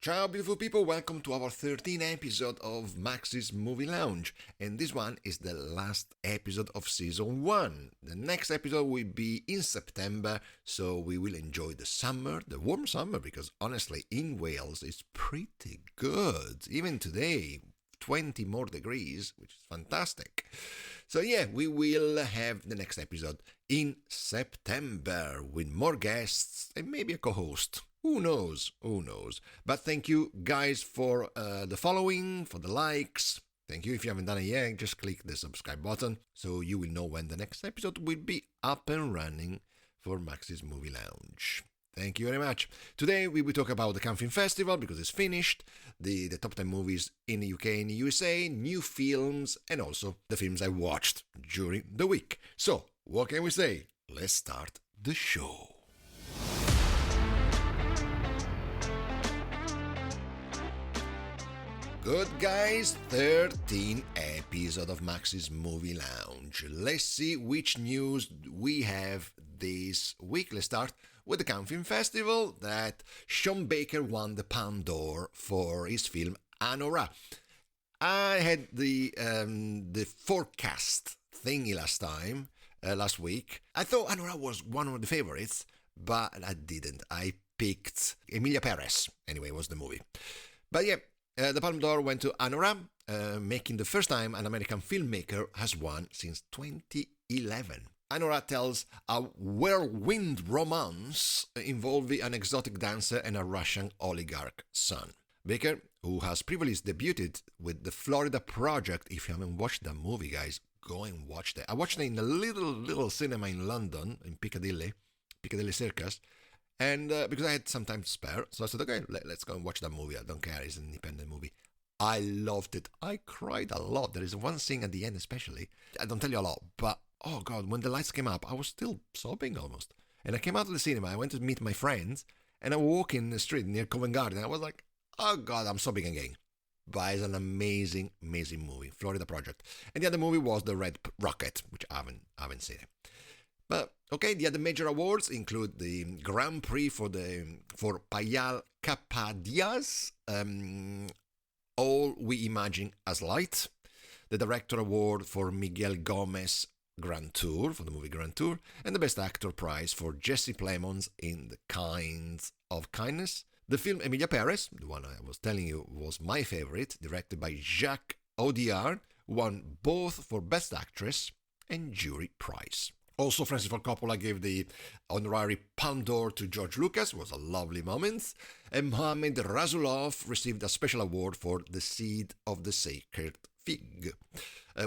Ciao beautiful people, welcome to our 13th episode of Max's Movie Lounge, and this one is the last episode of season 1. The next episode will be in September, so we will enjoy the summer, the warm summer, because honestly in Wales it's pretty good. Even today, 20 more degrees, which is fantastic. So yeah, we will have the next episode in September with more guests and maybe a co-host. Who knows? Who knows? But thank you guys for the following, for the likes. Thank you. If you haven't done it yet, just click the subscribe button so you will know when the next episode will be up and running for Max's Movie Lounge. Thank you very much. Today we will talk about the Cannes Film Festival because it's finished, the top 10 movies in the UK and the USA, new films, and also the films I watched during the week. So, what can we say? Let's start the show. Good guys, 13 episode of Max's Movie Lounge. Let's see which news we have this week. Let's start with the Cannes Film Festival that Sean Baker won the Palme d'Or for his film Anora. I had the forecast thingy last week. I thought Anora was one of the favorites, but I didn't. I picked Emilia Perez. Anyway, was the movie. But yeah, the Palme d'Or went to Anora, making the first time an American filmmaker has won since 2011. Anora tells a whirlwind romance involving an exotic dancer and a Russian oligarch son. Baker, who has previously debuted with the Florida Project, if you haven't watched that movie, guys, go and watch that. I watched it in a little cinema in London, in Piccadilly Circus, and because I had some time to spare, so I said, okay, let's go and watch that movie. I don't care, it's an independent movie. I loved it. I cried a lot. There is one scene at the end especially. I don't tell you a lot, but oh God, when the lights came up, I was still sobbing almost. And I came out of the cinema, I went to meet my friends, and I walk in the street near Covent Garden, and I was like, oh God, I'm sobbing again. But it's an amazing, amazing movie, Florida Project. And the other movie was The Red Rocket, which I haven't seen it. But okay, the other major awards include the Grand Prix for Payal Kapadias, All We Imagine as Light, the Director Award for Miguel Gomez Grand Tour, for the movie Grand Tour, and the Best Actor prize for Jesse Plemons in The Kinds of Kindness. The film Emilia Perez, the one I was telling you was my favorite, directed by Jacques Audiard, won both for Best Actress and Jury Prize. Also, Francis Ford Coppola gave the honorary Palme d'Or to George Lucas. It was a lovely moment. And Mohamed Rasulov received a special award for The Seed of the Sacred Fig,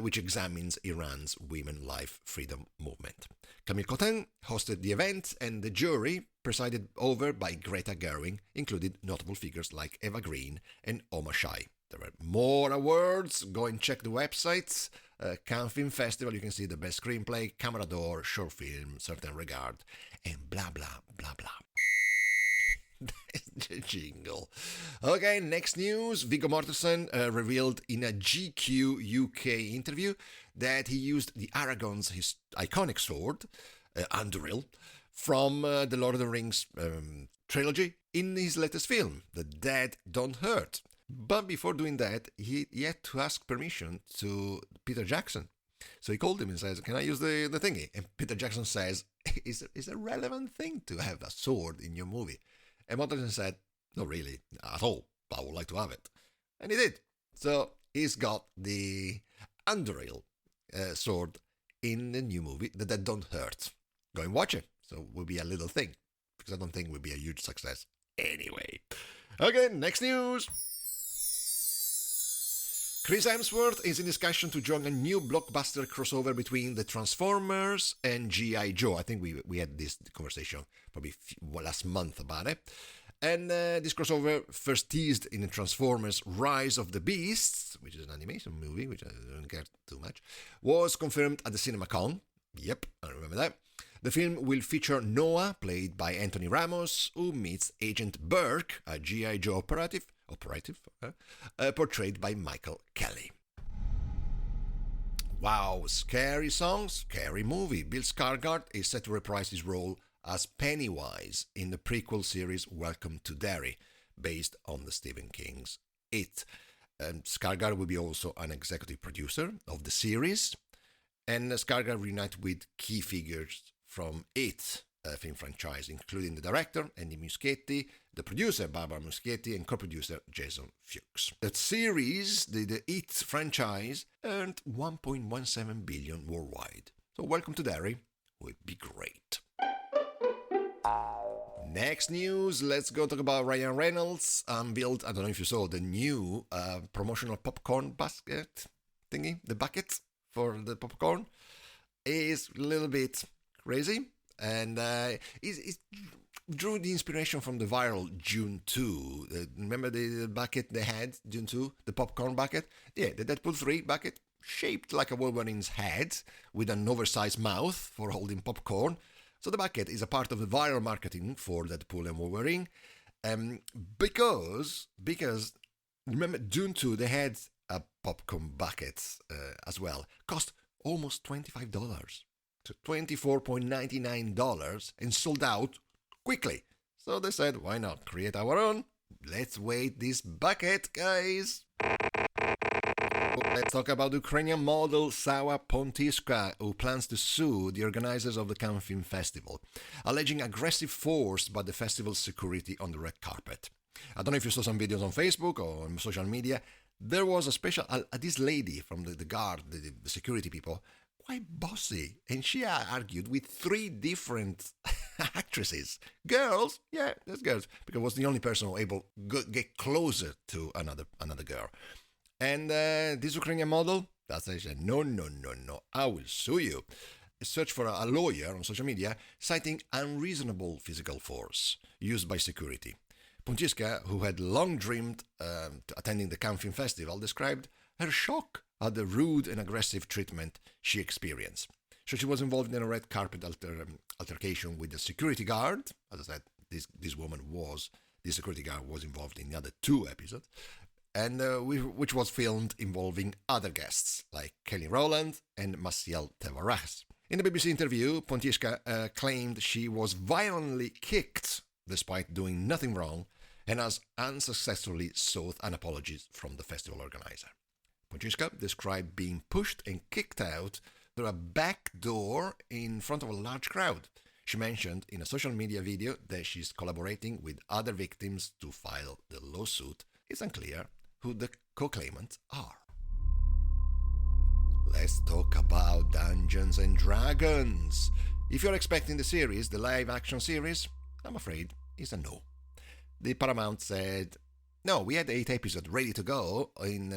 which examines Iran's women life freedom movement. Camille Cotin hosted the event, and the jury, presided over by Greta Gerwig, included notable figures like Eva Green and Omar Shai. There were more awards. Go and check the websites. Cannes Film Festival, you can see the best screenplay, camera d'or, short film, certain regard, and blah blah blah blah. That's the jingle. Okay, next news. Viggo Mortensen revealed in a GQ UK interview that he used the Aragon's his iconic sword, Anduril, from the Lord of the Rings trilogy in his latest film, The Dead Don't Hurt. But before doing that, he had to ask permission to Peter Jackson. So he called him and says, can I use the thingy? And Peter Jackson says, it's a relevant thing to have a sword in your movie. And Mortensen said, not really, at all, but I would like to have it. And he did. So he's got the Anduril sword in the new movie, The Dead Don't Hurt. Go and watch it. So it will be a little thing, because I don't think it will be a huge success anyway. Okay, next news. Chris Hemsworth is in discussion to join a new blockbuster crossover between the Transformers and G.I. Joe. I think we had this conversation probably last month about it. And this crossover, first teased in Transformers Rise of the Beasts, which is an animation movie, which I don't care too much, was confirmed at the CinemaCon. Yep, I remember that. The film will feature Noah, played by Anthony Ramos, who meets Agent Burke, a G.I. Joe operative, portrayed by Michael Kelly. Wow, scary song, scary movie. Bill Skarsgård is set to reprise his role as Pennywise in the prequel series Welcome to Derry. based on the Stephen King's It. Skarsgård will be also an executive producer of the series, and Skarsgård reunited with key figures from It film franchise, including the director, Andy Muschietti, the producer, Barbara Muschietti, and co-producer, Jason Fuchs. The series, the It franchise, earned $1.17 billion worldwide. So welcome to Derry. Would be great. Next news, let's go talk about Ryan Reynolds unveiled, I don't know if you saw, the new promotional popcorn basket thingy, the bucket for the popcorn is a little bit crazy, and it drew the inspiration from the viral June 2. Remember the bucket they had, June 2, the popcorn bucket? Yeah, the Deadpool 3 bucket, shaped like a Wolverine's head with an oversized mouth for holding popcorn. So the bucket is a part of the viral marketing for Deadpool and Wolverine, because remember June 2 they had a popcorn bucket as well, cost almost $25 to $24.99 and sold out quickly. So they said, why not create our own? Let's wait this bucket, guys. Let's talk about Ukrainian model Sawa Pontiska, who plans to sue the organizers of the Cannes Film Festival, alleging aggressive force by the festival's security on the red carpet. I don't know if you saw some videos on Facebook or on social media. There was a special, this lady from the guard, the security people, quite bossy, and she argued with 3 different actresses. Girls, yeah, there's girls, because was the only person who able to get closer to another girl. And this Ukrainian model, that's why I said, no, I will sue you. Search for a lawyer on social media, citing unreasonable physical force used by security. Pontiska, who had long dreamed attending the Cannes Film Festival, described her shock at the rude and aggressive treatment she experienced. So she was involved in a red carpet altercation with the security guard. As I said, this security guard was involved in the other 2 episodes, and which was filmed involving other guests like Kelly Rowland and Maciel Tavares. In the BBC interview, Pontiska claimed she was violently kicked despite doing nothing wrong, and has unsuccessfully sought an apology from the festival organizer. Pontiska described being pushed and kicked out through a back door in front of a large crowd. She mentioned in a social media video that she's collaborating with other victims to file the lawsuit. It's unclear who the co-claimants are. Let's talk about Dungeons and Dragons. If you're expecting the series, the live-action series, I'm afraid it's a no. The Paramount said, no, we had 8 episodes ready to go in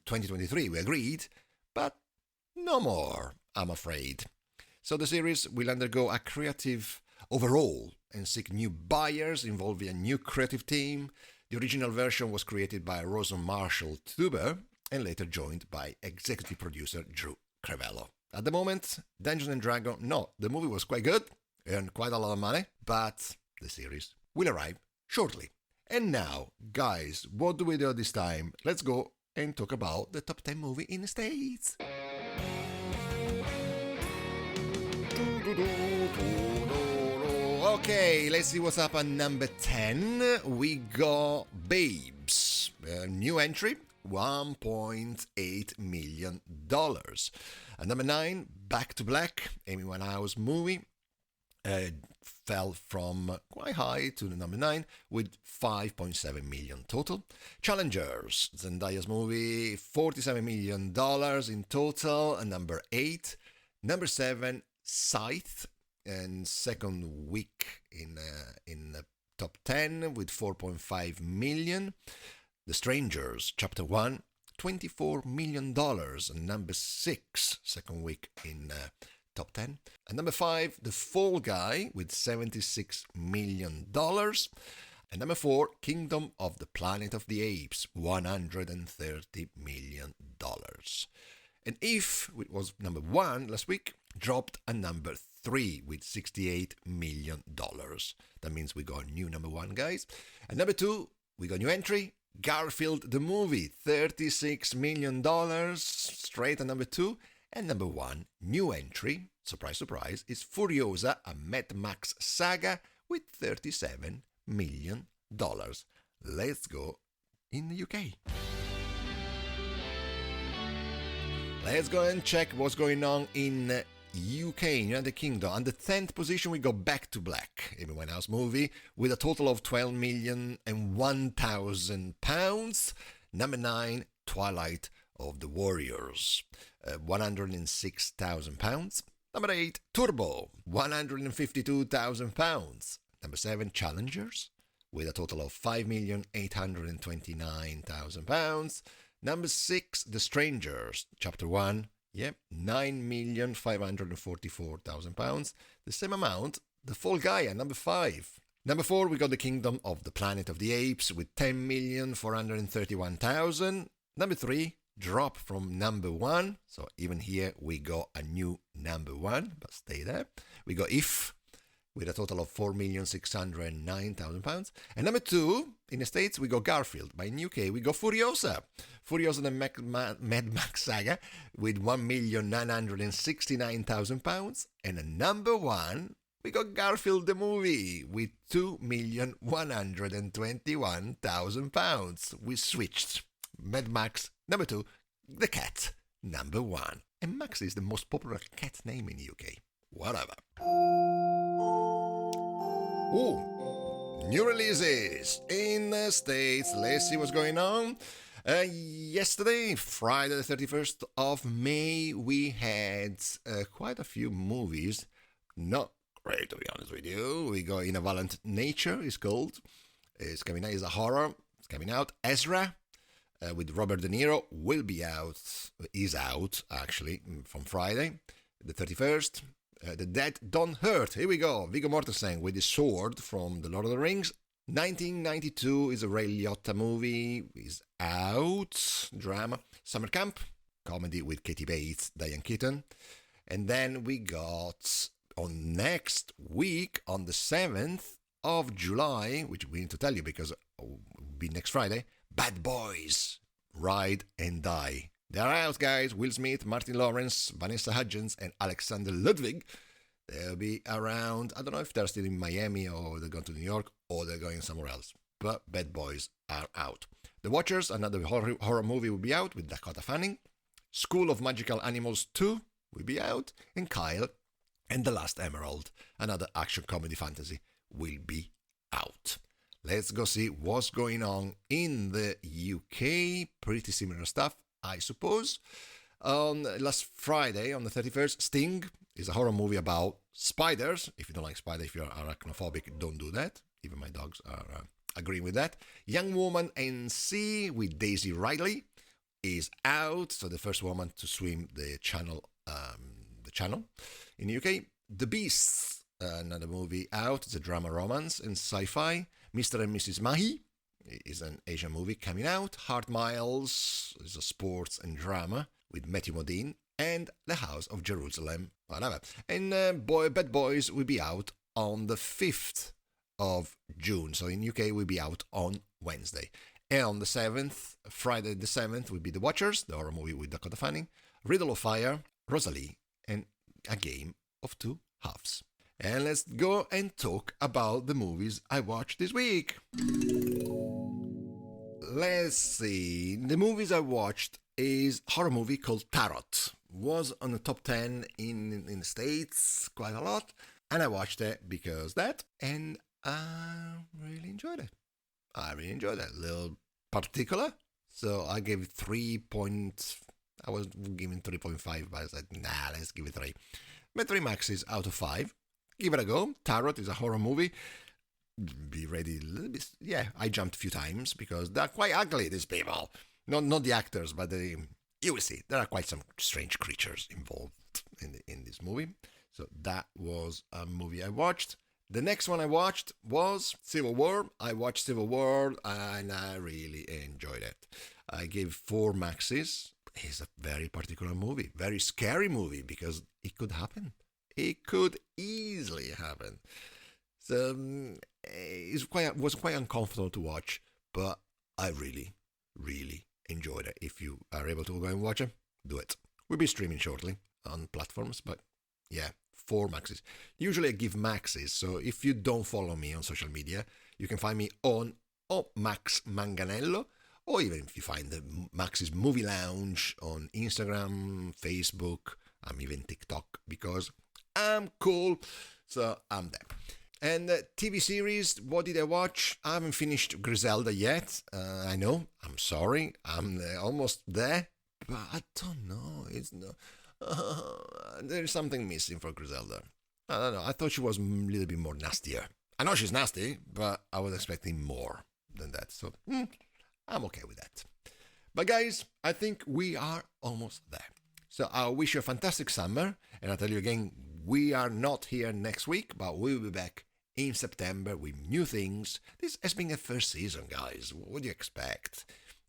2023, we agreed, but no more, I'm afraid. So the series will undergo a creative overhaul and seek new buyers, involving a new creative team. The original version was created by Rosa Marshall-Tuber and later joined by executive producer Drew Crevello. At the moment, Dungeons & Dragons, no, the movie was quite good, earned quite a lot of money, but the series will arrive shortly. And now, guys, what do we do this time? Let's go and talk about the top 10 movie in the States. Okay, let's see what's up at number 10. We got Babes, a new entry, $1.8 million. At number 9, Back to Black, Amy Winehouse movie, fell from quite high to the number 9 with $5.7 million total. Challengers, Zendaya's movie, $47 million in total. And number 8. Number 7, Scythe, and second week in the top 10 with $4.5 million. The Strangers, Chapter 1, $24 million, and number 6, second week in top 10. And number 5, The Fall Guy with $76 million. And number 4, Kingdom of the Planet of the Apes, $130 million. And If, which was number 1 last week, dropped a number 3 with $68 million. That means we got a new number 1, guys. And number 2, we got a new entry, Garfield the movie, $36 million, straight at number 2. And number 1, new entry, surprise, surprise, is Furiosa, a Mad Max saga with $37 million. let's go in the UK. Let's go and check what's going on in UK, United Kingdom. On the 10th position, we go Back to Black, Amy Winehouse movie, with a total of £12,001,000. Number 9, Twilight of the Warriors, £106,000. Number 8, Turbo, £152,000. Number 7, Challengers, with a total of £5,829,000. Number 6, The Strangers, Chapter 1, £9,544,000. The same amount, The Fall Guy at number 5. Number 4, we got The Kingdom of the Planet of the Apes with $10,431,000. Number 3, drop from number 1. So even here we got a new number 1, but stay there. We got If with a total of £4,609,000. And number 2, in the States, we got Garfield. But in UK, we got Furiosa. Furiosa the Mad Max Saga with £1,969,000. And at number 1, we got Garfield the movie with £2,121,000. We switched. Mad Max, number 2, the cat, number 1. And Max is the most popular cat name in the UK. Whatever. Ooh, new releases in the States. Let's see what's going on. Yesterday, Friday the 31st of May, we had quite a few movies. Not great, to be honest with you. We got In a Violent Nature, it's called. It's coming out, it's a horror. It's coming out. Ezra, with Robert De Niro, is out, actually, from Friday, the 31st. The Dead Don't Hurt. Here we go. Viggo Mortensen with his sword from The Lord of the Rings. 1992 is a Ray Liotta movie. Is out. Drama. Summer Camp. Comedy with Katie Bates, Diane Keaton. And then we got on next week, on the 7th of July, which we need to tell you because it will be next Friday, Bad Boys, Ride and Die. They're out, guys. Will Smith, Martin Lawrence, Vanessa Hudgens, and Alexander Ludwig. They'll be around. I don't know if they're still in Miami or they're going to New York or they're going somewhere else. But Bad Boys are out. The Watchers, another horror movie, will be out with Dakota Fanning. School of Magical Animals 2 will be out. And Kyle and The Last Emerald, another action comedy fantasy, will be out. Let's go see what's going on in the UK. Pretty similar stuff, I suppose. On last Friday, on the 31st, Sting is a horror movie about spiders. If you don't like spiders, if you're arachnophobic, don't do that. Even my dogs are agreeing with that. Young Woman NC with Daisy Ridley is out. So the first woman to swim the channel in the UK. The Beasts, another movie out. It's a drama, romance, and sci-fi. Mr. and Mrs. Mahi is an Asian movie coming out. Hard Miles is a sports and drama with Matthew Modine. And The House of Jerusalem, whatever. And Bad Boys will be out on the 5th of June. So in UK, will be out on Wednesday. And on the 7th, Friday the 7th, will be The Watchers, the horror movie with Dakota Fanning, Riddle of Fire, Rosalie, and A Game of Two Halves. And let's go and talk about the movies I watched this week. Let's see. The movies I watched is a horror movie called Tarot. Was on the top 10 in the States quite a lot. And I watched it because that. And I really enjoyed it. A little particular. So I gave it 3. I was giving 3.5, but I said, nah, let's give it 3. But 3 maxes out of 5. Give it a go. Tarot is a horror movie. Be ready a little bit. Yeah, I jumped a few times because they're quite ugly, these people. Not the actors, but you will see. There are quite some strange creatures involved in this movie. So that was a movie I watched. The next one I watched was Civil War. I watched Civil War and I really enjoyed it. I gave 4 maxes. It's a very particular movie, very scary movie because it could happen. It could easily happen. So it was quite uncomfortable to watch, but I really, really enjoyed it. If you are able to go and watch it, do it. We'll be streaming shortly on platforms, but yeah, 4 maxes. Usually I give maxes, so if you don't follow me on social media, you can find me on or Max Manganello, or even if you find the Max's Movie Lounge on Instagram, Facebook, I'm even TikTok because I'm cool, so I'm there. And TV series, what did I watch? I haven't finished Griselda yet. I know, I'm sorry, I'm almost there, but I don't know. It's no, there's something missing for Griselda. I don't know. I thought she was a little bit more nastier. I know she's nasty, but I was expecting more than that. So I'm okay with that. But guys, I think we are almost there. So I wish you a fantastic summer. And I'll tell you again, we are not here next week, but we'll be back in September with new things. This has been a first season, guys. What do you expect?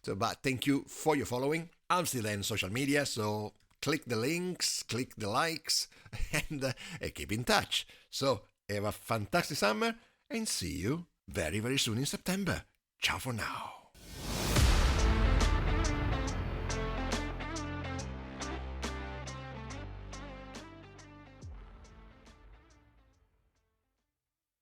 So, but thank you for your following. I'm still there on social media, so click the links, click the likes, and keep in touch. So, have a fantastic summer, and see you very, very soon in September. Ciao for now.